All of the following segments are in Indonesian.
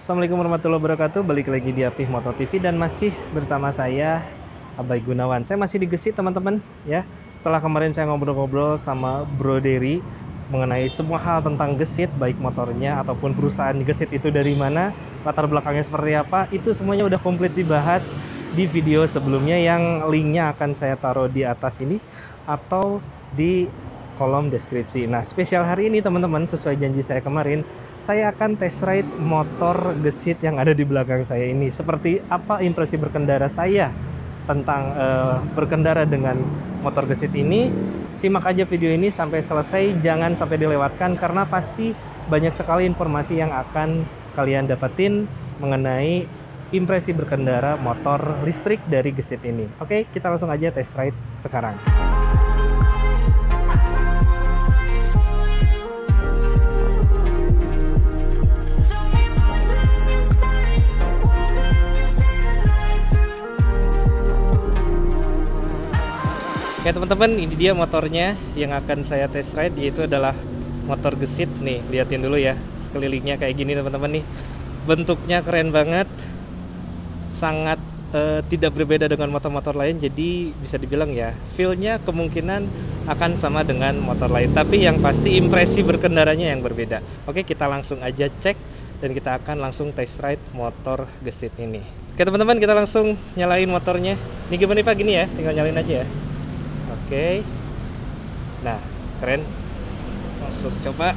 Assalamualaikum warahmatullahi wabarakatuh. Balik lagi di Apih Moto TV dan masih bersama saya Abai Gunawan. Saya masih di Gesit teman-teman ya. Setelah kemarin saya ngobrol-ngobrol sama Bro Dery mengenai semua hal tentang Gesit, baik motornya ataupun perusahaan Gesit itu dari mana, latar belakangnya seperti apa, itu semuanya udah komplit dibahas di video sebelumnya yang linknya akan saya taruh di atas ini atau di kolom deskripsi. Nah, spesial hari ini teman-teman, sesuai janji saya kemarin, saya akan test ride motor Gesit yang ada di belakang saya ini. Seperti apa impresi berkendara saya tentang berkendara dengan motor Gesit ini. Simak aja video ini sampai selesai, jangan sampai dilewatkan karena pasti banyak sekali informasi yang akan kalian dapetin mengenai impresi berkendara motor listrik dari Gesit ini. Oke, kita langsung aja test ride sekarang. Oke teman-teman, ini dia motornya yang akan saya test ride, yaitu adalah motor Gesit. Nih, liatin dulu ya sekelilingnya kayak gini teman-teman nih. Bentuknya keren banget, sangat tidak berbeda dengan motor-motor lain, jadi bisa dibilang ya feel-nya kemungkinan akan sama dengan motor lain, tapi yang pasti impresi berkendaranya yang berbeda. Oke, kita langsung aja cek dan kita akan langsung test ride motor Gesit ini. Oke teman-teman, kita langsung nyalain motornya. Ini gimana nih Pak, gini ya, tinggal nyalain aja ya. Oke, nah keren, langsung coba.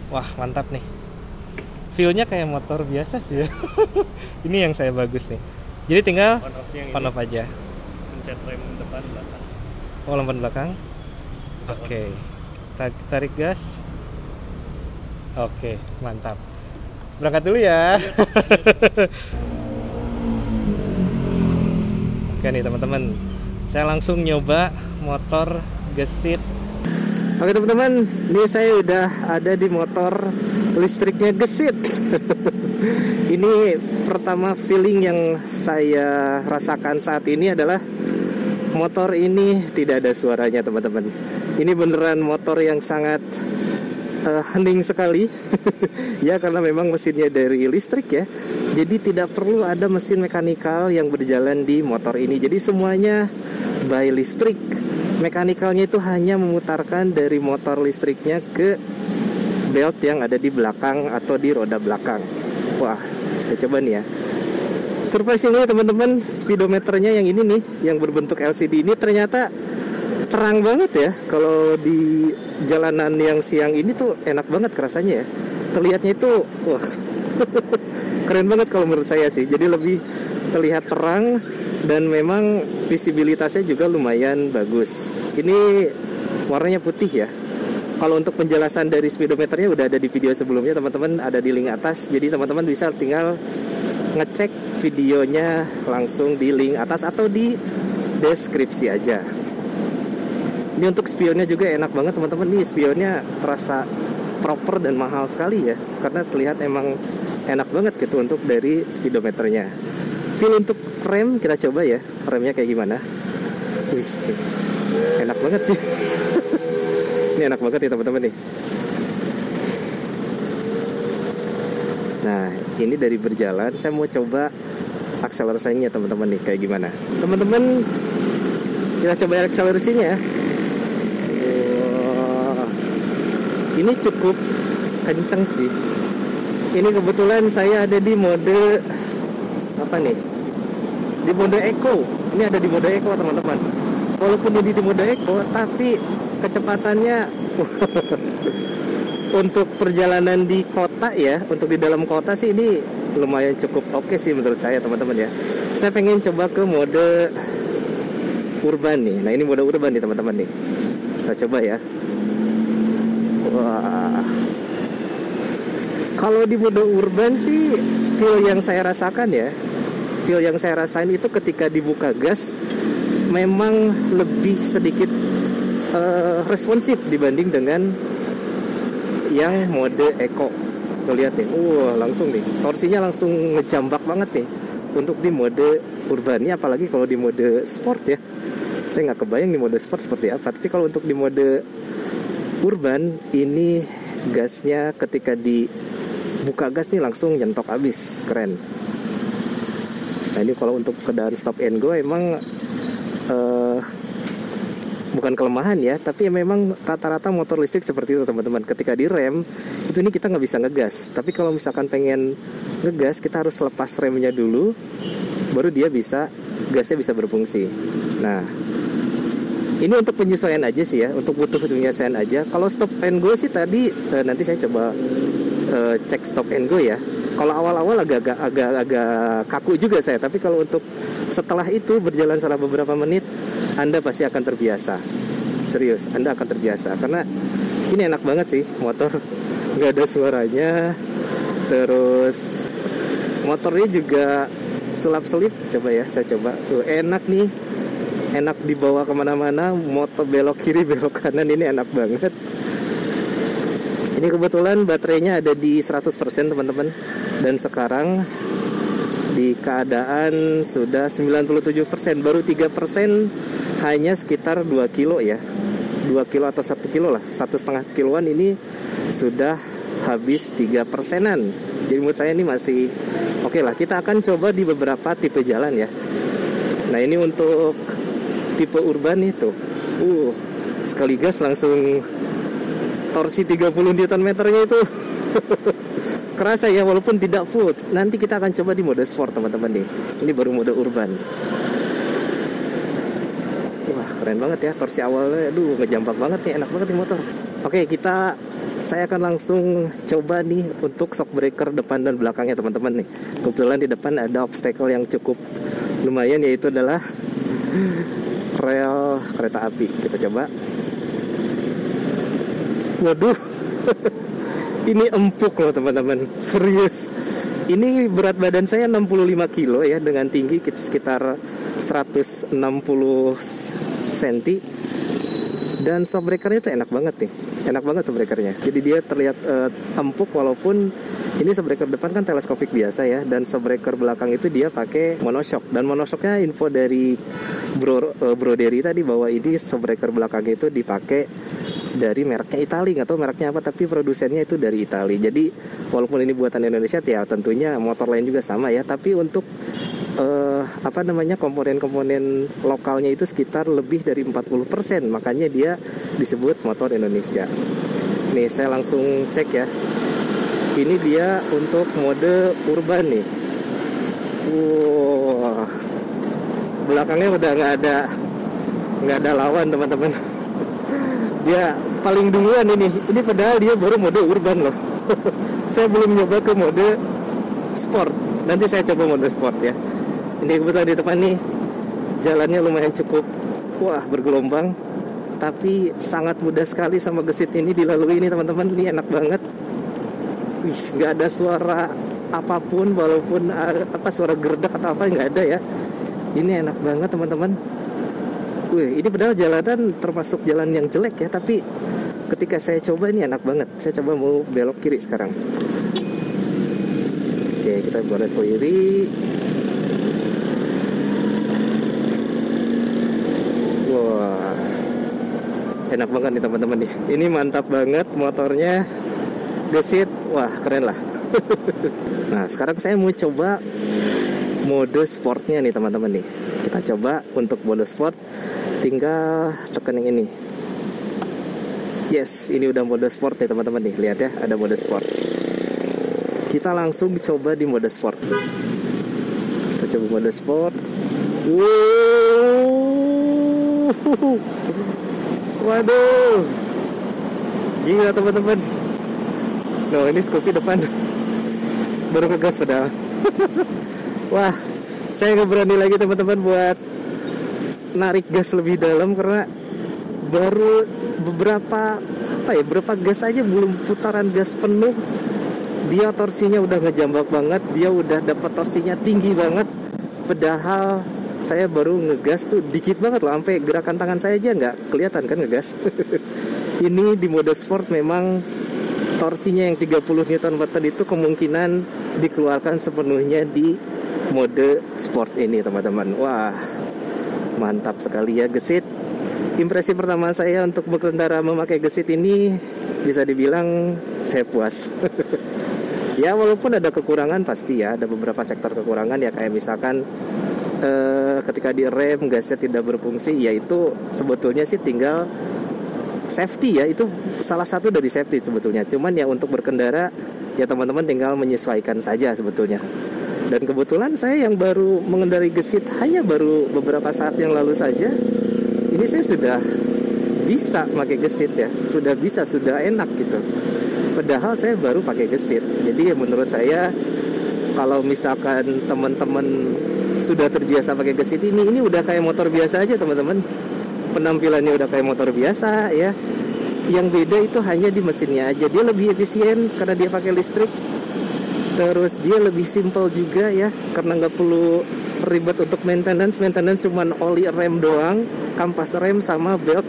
Wah mantap nih, feelnya kayak motor biasa sih ya. Ini yang saya bagus nih, jadi tinggal on off aja, pencet rem depan belakang. Oh, lampu belakang. Oke, tarik gas. Oke, mantap, berangkat dulu ya. Oke nih teman-teman, saya langsung nyoba motor Gesit. Oke teman-teman, ini saya udah ada di motor listriknya Gesit. Ini pertama feeling yang saya rasakan saat ini adalah motor ini tidak ada suaranya teman-teman. Ini beneran motor yang sangat hening sekali. Ya karena memang mesinnya dari listrik ya. Jadi tidak perlu ada mesin mekanikal yang berjalan di motor ini. Jadi semuanya by listrik. Mekanikalnya itu hanya memutarkan dari motor listriknya ke belt yang ada di belakang atau di roda belakang. Wah, kita coba nih ya. Surprisingly teman-teman, speedometernya yang ini nih, yang berbentuk LCD ini ternyata terang banget ya. Kalau di jalanan yang siang ini tuh enak banget rasanya ya. Terlihatnya itu, wah, keren banget kalau menurut saya sih. Jadi lebih terlihat terang dan memang visibilitasnya juga lumayan bagus. Ini warnanya putih ya. Kalau untuk penjelasan dari speedometernya udah ada di video sebelumnya teman-teman, ada di link atas. Jadi teman-teman bisa tinggal ngecek videonya langsung di link atas atau di deskripsi aja. Ini untuk spionnya juga enak banget teman-teman. Nih spionnya terasa proper dan mahal sekali ya, karena terlihat emang enak banget gitu untuk dari speedometernya. Feel untuk rem kita coba ya, remnya kayak gimana. Wih, enak banget sih. Ini enak banget ya teman-teman nih. Nah ini dari berjalan, saya mau coba akselerasinya teman-teman nih kayak gimana. Teman-teman kita coba akselerasinya. Ini cukup kenceng sih. Ini kebetulan saya ada di mode apa nih? Di mode Eco. Ini ada di mode Eco teman-teman. Walaupun ini di mode Eco, tapi kecepatannya untuk perjalanan di kota ya, untuk di dalam kota sih ini lumayan cukup oke sih menurut saya teman-teman ya. Saya pengen coba ke mode urban nih. Nah ini mode urban nih teman-teman nih. Kita coba ya. Wah, kalau di mode urban sih feel yang saya rasakan ya, feel yang saya rasain itu ketika dibuka gas memang lebih sedikit responsif dibanding dengan yang mode Eco. Tuh lihat nih, langsung nih, torsinya langsung ngejambak banget nih untuk di mode urban. Ini apalagi kalau di mode sport ya, saya nggak kebayang di mode sport seperti apa. Tapi kalau untuk di mode urban ini gasnya ketika di buka gas nih langsung nyentok habis, keren. Nah ini kalau untuk keadaan stop and go emang bukan kelemahan ya, tapi memang rata-rata motor listrik seperti itu teman-teman. Ketika direm itu ini kita nggak bisa ngegas, tapi kalau misalkan pengen ngegas kita harus lepas remnya dulu, baru dia bisa, gasnya bisa berfungsi. Nah ini untuk penyesuaian aja sih ya, untuk butuh penyesuaian aja. Kalau stop and go sih tadi nanti saya coba cek stop and go ya. Kalau awal-awal agak kaku juga saya, tapi kalau untuk setelah itu berjalan selama beberapa menit, Anda pasti akan terbiasa. Serius, Anda akan terbiasa karena ini enak banget sih motor, nggak ada suaranya. Terus motornya juga selap-selip. Coba ya, saya coba. Tuh, enak nih, enak dibawa kemana-mana. Motor belok kiri, belok kanan ini enak banget. Ini kebetulan baterainya ada di 100% teman-teman. Dan sekarang di keadaan sudah 97%. Baru 3% hanya sekitar 2 kilo ya. 2 kilo atau 1 kilo lah, 1,5 kiloan ini sudah habis 3%-an. Jadi menurut saya ini masih oke lah. Kita akan coba di beberapa tipe jalan ya. Nah ini untuk tipe urban itu sekali gas langsung torsi 30 Nm-nya itu kerasa ya, walaupun tidak full. Nanti kita akan coba di mode sport teman-teman nih. Ini baru mode urban. Wah keren banget ya torsi awalnya. Aduh ngejambak banget nih, enak banget nih motor. Oke saya akan langsung coba nih untuk shock breaker depan dan belakangnya teman-teman nih. Kebetulan di depan ada obstacle yang cukup lumayan, yaitu adalah rel kereta api. Kita coba. Waduh ini empuk loh teman-teman, serius. Ini berat badan saya 65 kilo ya, dengan tinggi sekitar 160 cm. Dan shock breakernya itu enak banget nih, enak banget shock breakernya. Jadi dia terlihat empuk, walaupun ini shock breaker depan kan teleskopik biasa ya. Dan shock breaker belakang itu dia pakai monoshock. Dan monoshocknya info dari Bro Derry tadi bahwa ini shock breaker belakang itu dipakai dari mereknya Itali, nggak tahu mereknya apa, tapi produsennya itu dari Itali. Jadi walaupun ini buatan Indonesia ya tentunya motor lain juga sama ya, tapi untuk komponen-komponen lokalnya itu sekitar lebih dari 40%, makanya dia disebut motor Indonesia. Nih saya langsung cek ya. Ini dia untuk mode urban nih. Wow, belakangnya udah nggak ada lawan teman-teman. Dia paling duluan ini padahal dia baru mode urban loh. Saya belum nyoba ke mode sport. Nanti saya coba mode sport ya. Ini kebetulan di depan nih jalannya lumayan cukup bergelombang, tapi sangat mudah sekali sama gesit ini dilalui ini teman-teman. Ini enak banget. Nggak ada suara apapun, walaupun suara gerdak atau apa nggak ada ya. Ini enak banget teman-teman. Ini padahal jalanan termasuk jalan yang jelek ya, tapi ketika saya coba ini enak banget. Saya coba mau belok kiri sekarang. Oke, kita belok kiri. Wah, enak banget nih teman-teman nih. Ini mantap banget motornya, gesit, wah keren lah. Nah sekarang saya mau coba mode sportnya nih teman-teman nih. Kita coba untuk mode sport, tinggal tekan yang ini. Yes, ini udah mode sport nih teman-teman nih. Lihat ya, ada mode sport. Kita langsung coba di mode sport. Kita coba mode sport. Waduh, gila teman-teman. Nah ini Scoopy depan baru ngegas padahal. Wah, saya nggak berani lagi teman-teman buat narik gas lebih dalam karena baru beberapa gas aja, belum putaran gas penuh dia torsinya udah ngejambak banget, dia udah dapat torsinya tinggi banget. Padahal saya baru ngegas tuh dikit banget loh, sampai gerakan tangan saya aja nggak kelihatan kan ngegas. Ini di mode sport memang torsinya yang 30 Nm itu kemungkinan dikeluarkan sepenuhnya di mode sport ini teman-teman. Wah, mantap sekali ya gesit. Impresi pertama saya untuk berkendara memakai gesit ini bisa dibilang saya puas. Ya walaupun ada kekurangan pasti ya, ada beberapa sektor kekurangan ya, kayak misalkan ketika di rem gasnya tidak berfungsi, ya itu sebetulnya sih tinggal safety ya, itu salah satu dari safety sebetulnya. Cuman ya untuk berkendara ya teman-teman tinggal menyesuaikan saja sebetulnya. Dan kebetulan saya yang baru mengendarai gesit hanya baru beberapa saat yang lalu saja, ini saya sudah bisa pakai gesit ya, sudah enak gitu. Padahal saya baru pakai gesit. Jadi ya menurut saya kalau misalkan teman-teman sudah terbiasa pakai gesit ini udah kayak motor biasa aja teman-teman. Penampilannya udah kayak motor biasa ya. Yang beda itu hanya di mesinnya aja. Dia lebih efisien karena dia pakai listrik. Terus dia lebih simple juga ya, karena nggak perlu ribet untuk maintenance. Maintenance cuman oli rem doang, kampas rem sama belt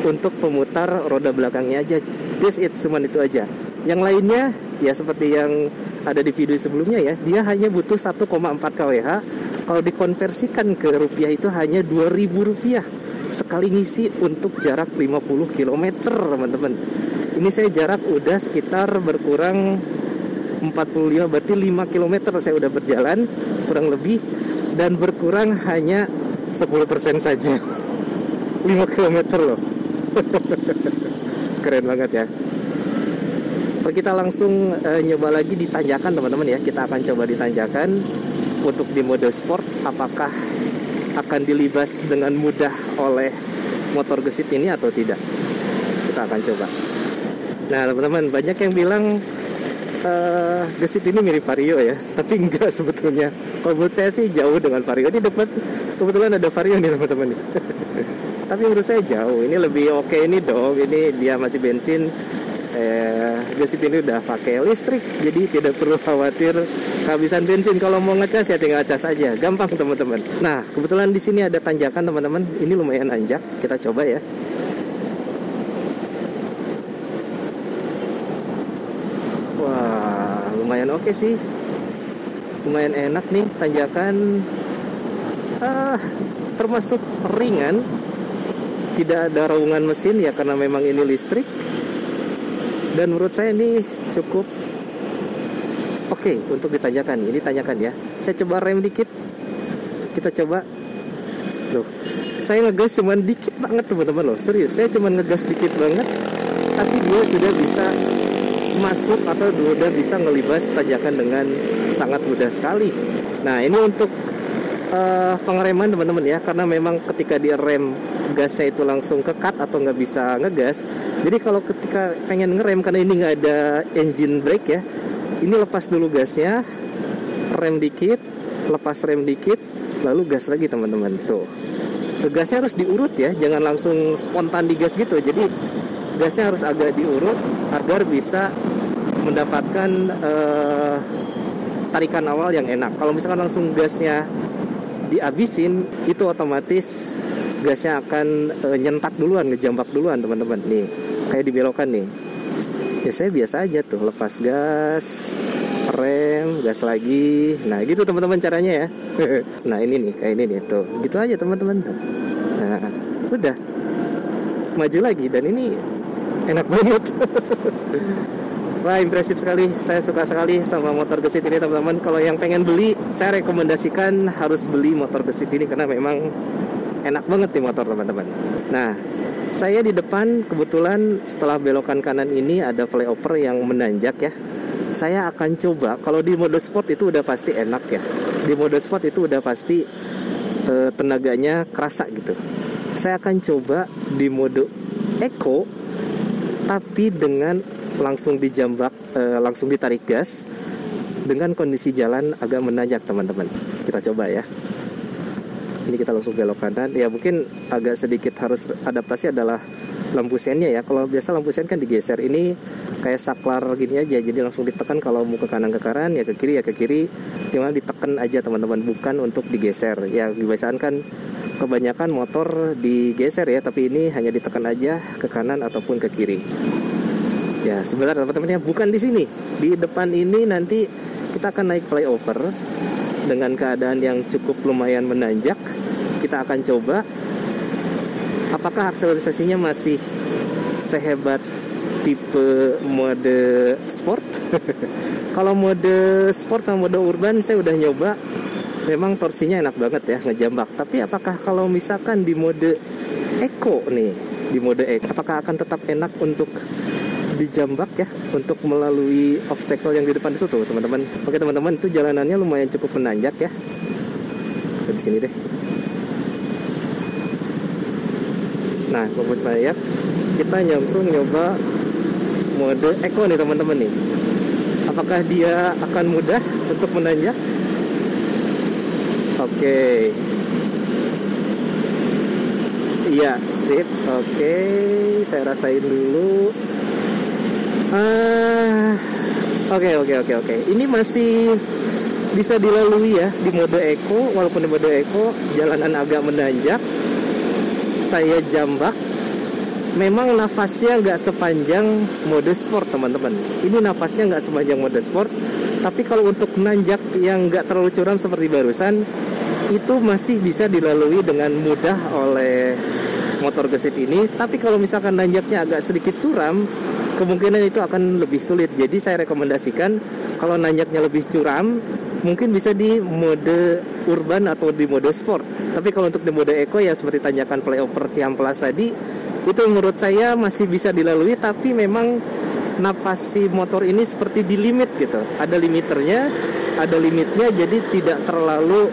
untuk pemutar roda belakangnya aja. That's it, cuman itu aja. Yang lainnya ya seperti yang ada di video sebelumnya ya, dia hanya butuh 1,4 kWh. Kalau dikonversikan ke rupiah itu hanya Rp2.000 sekali ngisi untuk jarak 50 km teman-teman. Ini saya jarak udah sekitar berkurang 45, berarti 5 km saya udah berjalan kurang lebih, dan berkurang hanya 10% saja. 5 km loh. Keren banget ya. Kita langsung nyoba lagi di tanjakan teman-teman ya. Kita akan coba di tanjakan untuk di mode sport, apakah akan dilibas dengan mudah oleh motor gesit ini atau tidak. Kita akan coba. Nah teman-teman, banyak yang bilang gesit ini mirip Vario ya, tapi enggak sebetulnya. Kalau menurut saya sih jauh dengan Vario. Ini depan kebetulan ada Vario nih teman-teman. Tapi menurut saya jauh. Ini lebih oke ini dong. Ini dia masih bensin. Gesit ini udah pakai listrik, jadi tidak perlu khawatir kehabisan bensin. Kalau mau ngecas ya tinggal cas aja, gampang teman-teman. Nah kebetulan di sini ada tanjakan teman-teman. Ini lumayan nanjak. Kita coba ya. Lumayan oke sih, lumayan enak nih tanjakan, termasuk ringan, tidak ada raungan mesin ya karena memang ini listrik, dan menurut saya ini cukup oke untuk ditanjakan. Ini tanjakan ya, saya coba rem dikit, kita coba, loh, saya ngegas cuman dikit banget teman-teman loh, serius, saya cuman ngegas dikit banget, tapi dia sudah bisa masuk atau udah bisa ngelibas tanjakan dengan sangat mudah sekali. Nah ini untuk pengereman teman-teman ya, karena memang ketika di rem gasnya itu langsung ke cut atau nggak bisa ngegas. Jadi kalau ketika pengen ngerem karena ini nggak ada engine brake ya, ini lepas dulu gasnya, rem dikit, lepas rem dikit, lalu gas lagi teman-teman. Tuh, gasnya harus diurut ya, jangan langsung spontan digas gitu. Jadi gasnya harus agak diurut agar bisa mendapatkan tarikan awal yang enak. Kalau misalkan langsung gasnya dihabisin, itu otomatis gasnya akan nyentak duluan, ngejambak duluan teman-teman. Nih, kayak dibelokan nih. Ya saya biasa aja tuh, lepas gas, rem, gas lagi. Nah gitu teman-teman caranya ya. Nah ini nih, kayak ini nih tuh. Gitu aja teman-teman. Nah udah, maju lagi, dan ini enak banget. Wah impresif sekali, saya suka sekali sama motor gesit ini teman-teman. Kalau yang pengen beli, saya rekomendasikan harus beli motor gesit ini karena memang enak banget nih motor teman-teman. Nah saya di depan kebetulan setelah belokan kanan ini ada flyover yang menanjak ya. Saya akan coba, kalau di mode sport itu udah pasti enak ya. Di mode sport itu udah pasti tenaganya kerasa gitu. Saya akan coba di mode eco, tapi dengan langsung dijambak, langsung ditarik gas dengan kondisi jalan agak menanjak teman-teman. Kita coba ya. Ini kita langsung belok kanan. Ya mungkin agak sedikit harus adaptasi adalah lampu sennya ya. Kalau biasa lampu sen kan digeser, ini kayak saklar gini aja, jadi langsung ditekan. Kalau mau ke kanan ya ke kiri, cuma ditekan aja teman-teman, bukan untuk digeser. Ya kebiasaan kan kebanyakan motor digeser ya, tapi ini hanya ditekan aja ke kanan ataupun ke kiri. Ya sebentar teman-teman ya, bukan di sini. Di depan ini nanti kita akan naik flyover dengan keadaan yang cukup lumayan menanjak. Kita akan coba apakah akselerasinya masih sehebat tipe mode sport. Kalau mode sport sama mode urban saya udah nyoba, memang torsinya enak banget ya ngejambak. Tapi apakah kalau misalkan di mode eco nih, di mode eco, apakah akan tetap enak untuk dijambak ya, untuk melalui obstacle yang di depan itu tuh teman-teman. Oke teman-teman, itu jalanannya lumayan cukup menanjak ya. Di sini deh. Nah, buat saya kita langsung nyoba mode eco nih teman-teman nih. Apakah dia akan mudah untuk menanjak? Oke. Iya, sip. Oke, saya rasain dulu. Oke. Ini masih bisa dilalui ya di mode eco. Walaupun di mode eco jalanan agak menanjak, saya jambak. Memang nafasnya nggak sepanjang mode sport teman-teman. Ini nafasnya nggak sepanjang mode sport. Tapi kalau untuk nanjak yang nggak terlalu curam seperti barusan, itu masih bisa dilalui dengan mudah oleh motor gesit ini. Tapi kalau misalkan nanjaknya agak sedikit curam, kemungkinan itu akan lebih sulit. Jadi saya rekomendasikan kalau nanjaknya lebih curam, mungkin bisa di mode urban atau di mode sport. Tapi kalau untuk di mode eco ya seperti tanjakan flyover Ciamplas tadi, itu menurut saya masih bisa dilalui. Tapi memang napas si motor ini seperti di limit gitu. Ada limiternya, ada limitnya, jadi tidak terlalu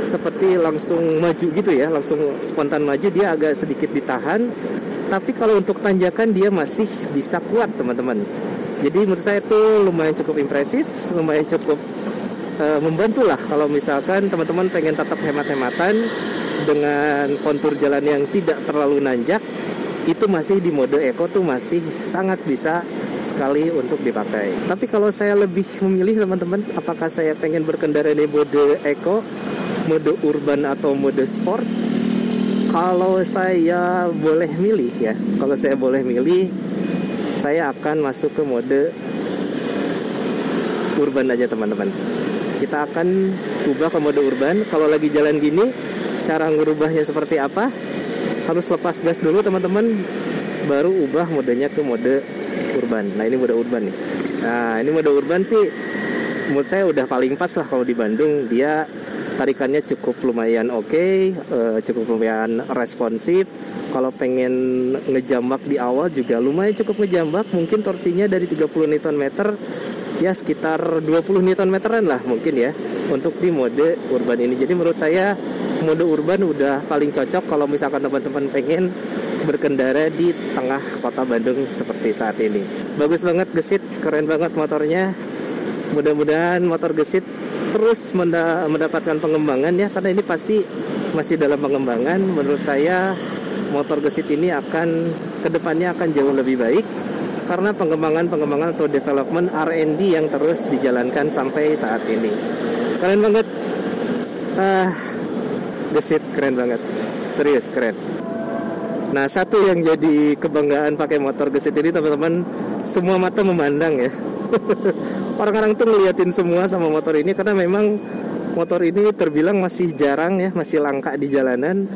seperti langsung maju gitu ya, langsung spontan maju. Dia agak sedikit ditahan. Tapi kalau untuk tanjakan dia masih bisa kuat teman-teman. Jadi menurut saya itu lumayan cukup impresif, lumayan cukup membantu lah kalau misalkan teman-teman pengen tetap hemat-hematan dengan kontur jalan yang tidak terlalu nanjak. Itu masih di mode eco tuh masih sangat bisa sekali untuk dipakai. Tapi kalau saya lebih memilih teman-teman, apakah saya pengen berkendara di mode eco, mode urban atau mode sport? Kalau saya boleh milih ya, saya akan masuk ke mode urban aja teman-teman. Kita akan ubah ke mode urban. Kalau lagi jalan gini, cara ngerubahnya seperti apa? Harus lepas gas dulu teman-teman, baru ubah modenya ke mode urban. Nah ini mode urban nih. Nah ini mode urban sih menurut saya udah paling pas lah kalau di Bandung. Dia tarikannya cukup lumayan oke, cukup lumayan responsif. Kalau pengen ngejambak di awal juga lumayan cukup ngejambak. Mungkin torsinya dari 30 Nm ya sekitar 20 Nm-an lah mungkin ya untuk di mode urban ini. Jadi menurut saya mode urban udah paling cocok kalau misalkan teman-teman pengen berkendara di tengah kota Bandung seperti saat ini. Bagus banget gesit, keren banget motornya. Mudah-mudahan motor gesit terus mendapatkan pengembangan ya, karena ini pasti masih dalam pengembangan. Menurut saya motor gesit ini akan kedepannya akan jauh lebih baik karena pengembangan atau development R&D yang terus dijalankan sampai saat ini. Keren banget. Gesit keren banget. Serius keren. Nah, satu yang jadi kebanggaan pakai motor gesit ini teman-teman, semua mata memandang ya. Orang-orang tuh ngeliatin semua sama motor ini karena memang motor ini terbilang masih jarang ya, masih langka di jalanan.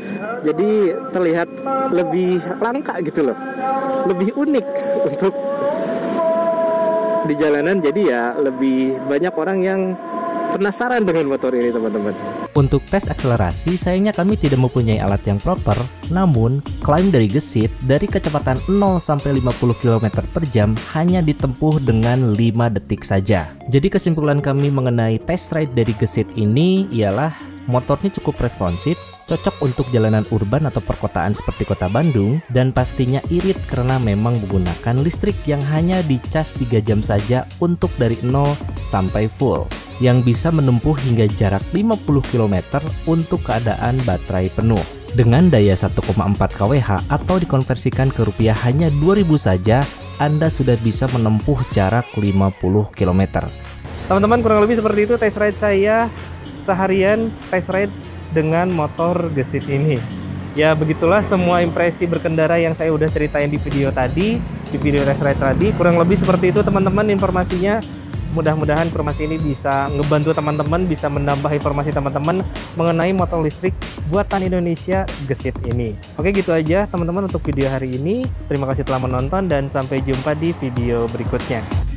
Jadi terlihat lebih langka gitu loh, lebih unik untuk di jalanan. Jadi ya lebih banyak orang yang penasaran dengan motor ini teman-teman. Untuk tes akselerasi, sayangnya kami tidak mempunyai alat yang proper. Namun, climb dari Gesit dari kecepatan 0 sampai 50 km per jam hanya ditempuh dengan 5 detik saja. Jadi kesimpulan kami mengenai test ride dari Gesit ini ialah motornya cukup responsif, cocok untuk jalanan urban atau perkotaan seperti kota Bandung, dan pastinya irit karena memang menggunakan listrik yang hanya dicas 3 jam saja untuk dari 0 sampai full, yang bisa menempuh hingga jarak 50 km untuk keadaan baterai penuh. Dengan daya 1,4 kWh atau dikonversikan ke rupiah hanya 2.000 saja, Anda sudah bisa menempuh jarak 50 km. Teman-teman, kurang lebih seperti itu test ride saya seharian test ride dengan motor gesit ini. Ya begitulah semua impresi berkendara yang saya udah ceritain di video tadi, di video test ride tadi. Kurang lebih seperti itu teman-teman informasinya. Mudah-mudahan informasi ini bisa ngebantu teman-teman, bisa menambah informasi teman-teman mengenai motor listrik buatan Indonesia gesit ini. Oke, gitu aja teman-teman untuk video hari ini. Terima kasih telah menonton dan sampai jumpa di video berikutnya.